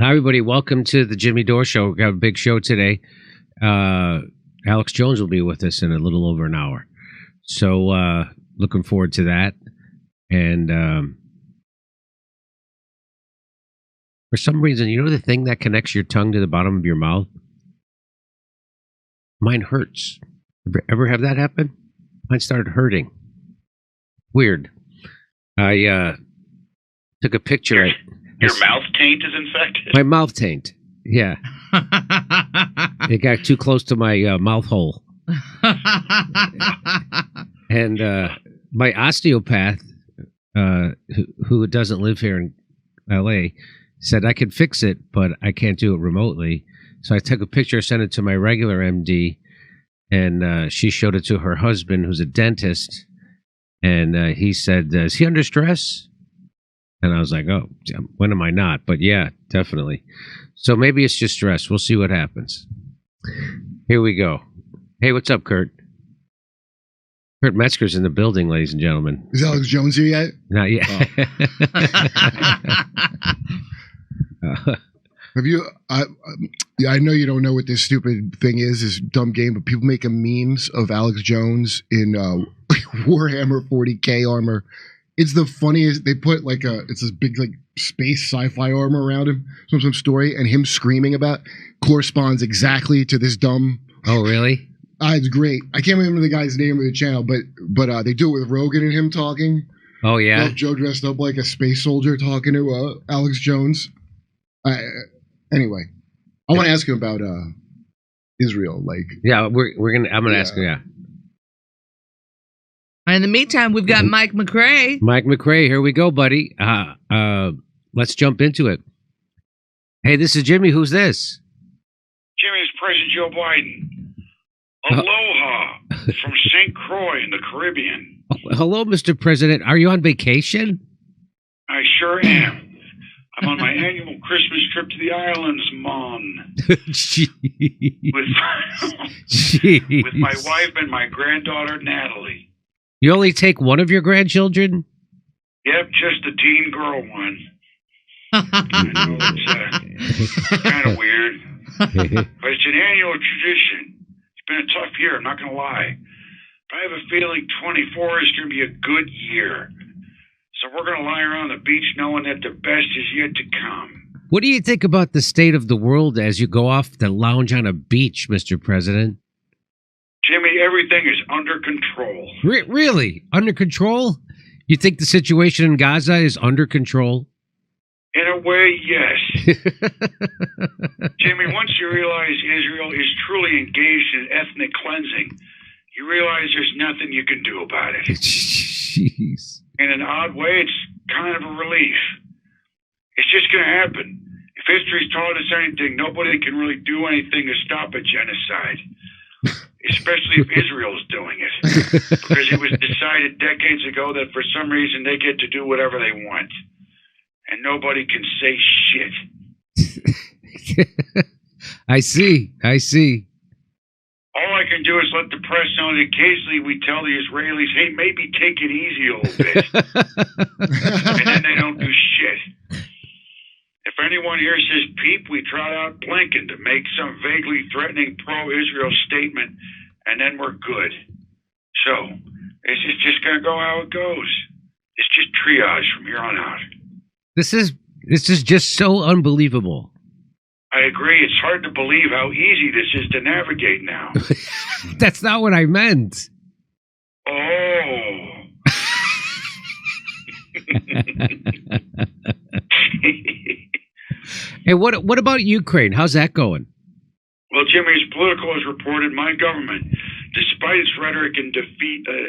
Hi, everybody. Welcome to the Jimmy Dore Show. We've got a big show today. Alex Jones will be with us in a little over an hour. So looking forward to that. And for some reason, you know the thing that connects your tongue to the bottom of your mouth? Mine hurts. Ever have that happen? Mine started hurting. Weird. I took a picture. Your mouth taint is infected? My mouth taint, yeah. It got too close to my mouth hole. And my osteopath, who doesn't live here in L.A., said I could fix it, but I can't do it remotely. So I took a picture, sent it to my regular MD, and she showed it to her husband, who's a dentist. And he said, is he under stress? And I was like, oh, when am I not? But yeah, definitely. So maybe it's just stress. We'll see what happens. Here we go. Hey, what's up, Kurt? Kurt Metzger's in the building, ladies and gentlemen. Is Alex Jones here yet? Not yet. Oh. Have you? I know you don't know what this stupid thing is, this dumb game, but people making memes of Alex Jones in Warhammer 40K armor. It's the funniest. They put it's this big space sci-fi armor around him from some story, and him screaming about corresponds exactly to this dumb. Oh, really? It's great. I can't remember the guy's name of the channel, but they do it with Rogan and him talking. Oh yeah. Joe dressed up like a space soldier talking to Alex Jones. Anyway, I want to ask him about Israel. Yeah, we're gonna. I'm gonna ask him. Yeah. In the meantime, we've got Mike McRae. Mike McRae, here we go, buddy. Let's jump into it. Hey, this is Jimmy. Who's this? Jimmy's President Joe Biden. Aloha from St. Croix in the Caribbean. Hello, Mr. President. Are you on vacation? I sure am. I'm on my annual Christmas trip to the islands, Mon. With my wife and my granddaughter, Natalie. You only take one of your grandchildren? Yep, just the teen girl one. I know it's kind of weird, but it's an annual tradition. It's been a tough year, I'm not going to lie. But I have a feeling 24 is going to be a good year. So we're going to lie around the beach knowing that the best is yet to come. What do you think about the state of the world as you go off to lounge on a beach, Mr. President? Jimmy, everything is under control. Really? Under control? You think the situation in Gaza is under control? In a way, yes. Jimmy, once you realize Israel is truly engaged in ethnic cleansing, you realize there's nothing you can do about it. Jeez. In an odd way, it's kind of a relief. It's just going to happen. If history's taught us anything, nobody can really do anything to stop a genocide. Especially if Israel's doing it. Because it was decided decades ago that for some reason they get to do whatever they want. And nobody can say shit. I see. All I can do is let the press know that occasionally we tell the Israelis, hey, maybe take it easy a little bit. And then they don't do shit. If anyone here says peep, we trot out Blinken to make some vaguely threatening pro-Israel statement, and then we're good. So, it's just going to go how it goes. It's just triage from here on out. This is just so unbelievable. I agree. It's hard to believe how easy this is to navigate now. That's not what I meant. Oh. Hey, what about Ukraine? How's that going? Well, Jimmy, as Politico has reported, my government, despite its rhetoric and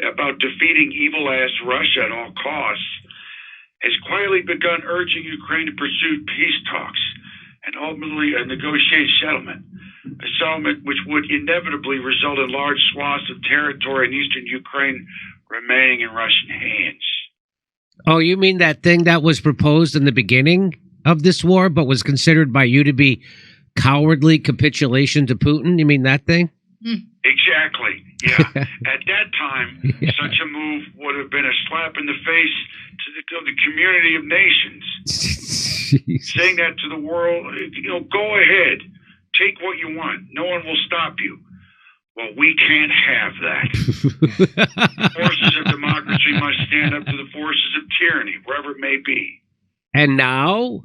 about defeating evil-ass Russia at all costs, has quietly begun urging Ukraine to pursue peace talks and ultimately a negotiated settlement, a settlement which would inevitably result in large swaths of territory in eastern Ukraine remaining in Russian hands. Oh, you mean that thing that was proposed in the beginning of this war, but was considered by you to be cowardly capitulation to Putin? You mean that thing? Exactly. Yeah, at that time, such a move would have been a slap in the face to the community of nations. Saying that to the world, go ahead, take what you want. No one will stop you. Well, we can't have that. Forces of democracy must stand up to the forces of tyranny, wherever it may be. And now?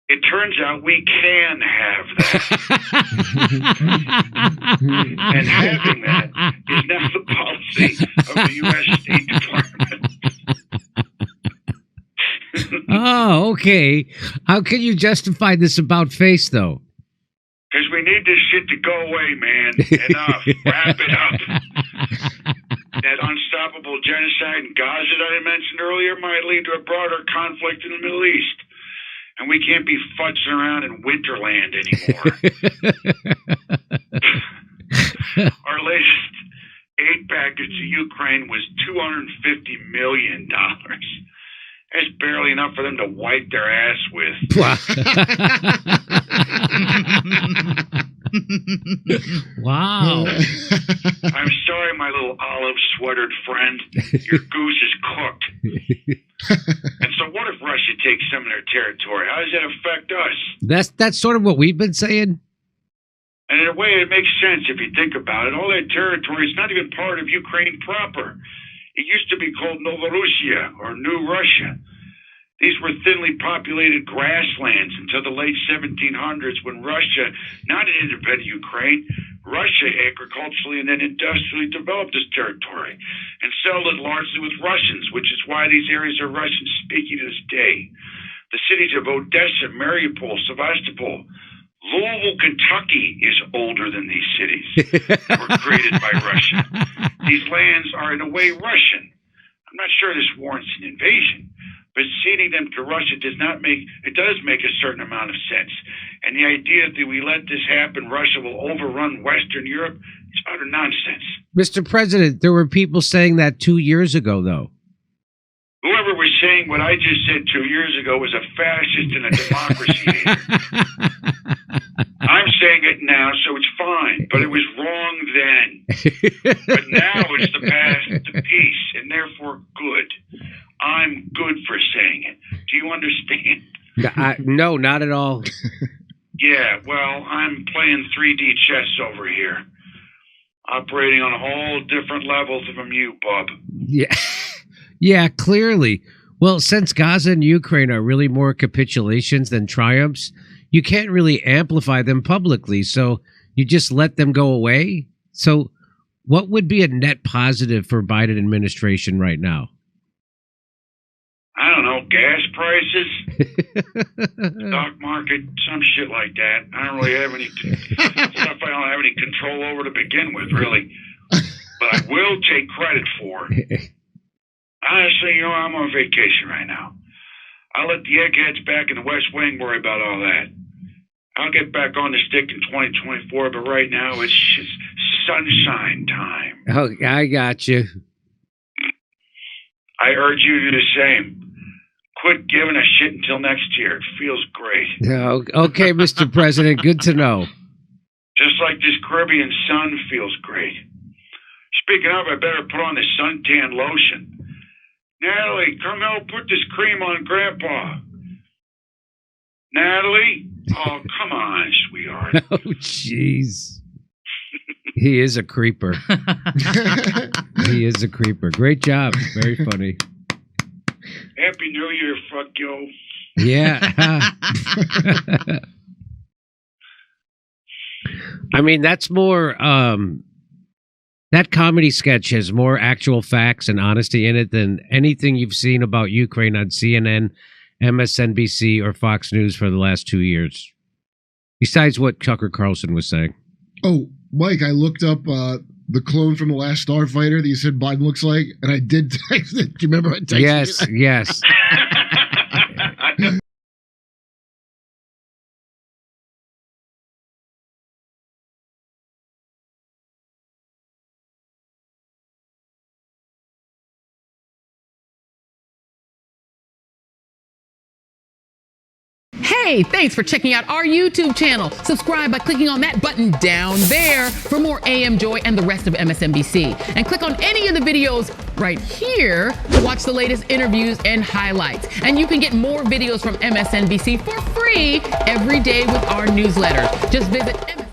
It turns out we can have that. And having that is now the policy of the U.S. State Department. Oh, okay. How can you justify this about face, though? Because we need this shit to go away, man. Enough. Wrap it up. That unstoppable genocide in Gaza that I mentioned earlier might lead to a broader conflict in the Middle East. And we can't be futzing around in Winterland anymore. Our latest aid package to Ukraine was $250 million. That's barely enough for them to wipe their ass with. Wow. I'm sorry, my little olive-sweatered friend. Your goose is cooked. And so what if Russia takes some of their territory? How does that affect us? That's sort of what we've been saying. And in a way, it makes sense if you think about it. All that territory is not even part of Ukraine proper. It used to be called Novorossiya, or New Russia. These were thinly populated grasslands until the late 1700s when Russia, not an independent Ukraine, Russia agriculturally and then industrially developed this territory and settled it largely with Russians, which is why these areas are Russian-speaking to this day. The cities of Odessa, Mariupol, Sevastopol, Louisville, Kentucky is older than these cities that were created by Russia. These lands are in a way Russian. I'm not sure this warrants an invasion, but ceding them to Russia does make a certain amount of sense. And the idea that we let this happen, Russia will overrun Western Europe, is utter nonsense. Mr. President, there were people saying that 2 years ago, though. Whoever was saying what I just said 2 years ago was a fascist and a democracy hater. I'm saying it now, so it's fine, but it was wrong then. But now it's the path to peace, and therefore good. I'm good for saying it. Do you understand? No, not at all. Yeah, well, I'm playing 3D chess over here. Operating on all different levels from you, bub. Yeah. Yeah, clearly. Well, since Gaza and Ukraine are really more capitulations than triumphs, you can't really amplify them publicly, so you just let them go away? So what would be a net positive for Biden administration right now? I don't know, gas prices, stock market, some shit like that. I don't really have any stuff I don't have any control over to begin with, really. But I will take credit for. Honestly, I'm on vacation right now. I'll let the eggheads back in the West Wing worry about all that. I'll get back on the stick in 2024, but right now it's just sunshine time. Oh, I got you. I urge you to do the same. Quit giving a shit until next year. It feels great. Okay, Mr. President, good to know. Just like this Caribbean sun feels great. Speaking of, I better put on the suntan lotion. Natalie, come help put this cream on Grandpa. Natalie? Oh, come on, sweetheart. Oh, jeez. He is a creeper. He is a creeper. Great job. Very funny. Happy New Year, fuck yo. Yeah. I mean, that's more... that comedy sketch has more actual facts and honesty in it than anything you've seen about Ukraine on CNN, MSNBC, or Fox News for the last 2 years. Besides what Tucker Carlson was saying. Oh, Mike, I looked up the clone from The Last Starfighter that you said Biden looks like, and I did text it. Do you remember I texted it? Yes. Hey, thanks for checking out our YouTube channel. Subscribe by clicking on that button down there for more AM Joy and the rest of MSNBC. And click on any of the videos right here to watch the latest interviews and highlights. And you can get more videos from MSNBC for free every day with our newsletter. Just visit